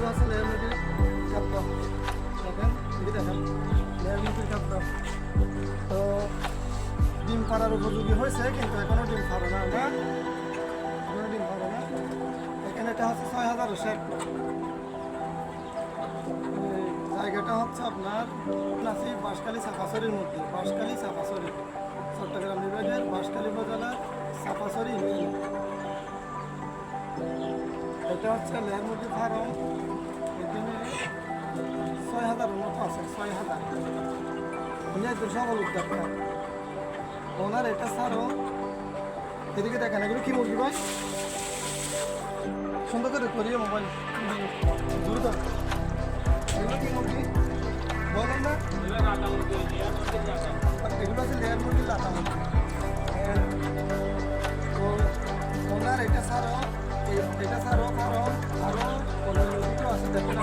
এগুলো আছে লেয়ার মুরগির খাদ্য। দেখেন এদিকে দেখেন লেয়ার মুরগির খাদ্য। তো ডিম পাড়ার উপযোগী হয়েছে, কিন্তু এখনো ডিম পাড়ে না, এখনো ডিম পাড়ে না। এখানে এটা হচ্ছে 6000 শেড। জায়গাটা হচ্ছে আপনার নাসি বাঁশখালী চাপাছড়ির মধ্যে, বাঁশখালী চাপাছড়ি, চট্টগ্রাম বিভাগের বাঁশখালী উপজেলার চাপাছড়ি ইউনিয়ন। এটা হচ্ছে লেয়ার মুরগি ফার্ম। এখানে 6000 মতো আছে, 6000। উনি একজন সফল উদ্যোক্তা। ওনার এটা ছাড়ো, এদিকে দেখেন এগুলো কি মুরগি ভাই, সুন্দর করে করিয়ে মোবাইল দ্রুত। এগুলো কি মুরগি বলেন না? এগুলো আছে লেয়ার মুরগি, লাটা মুরগি। তো ওনার এটা ছাড়ো, এটা ছাড়ো কারণ আরও অনেক মুরগিও আছে, দেখেন।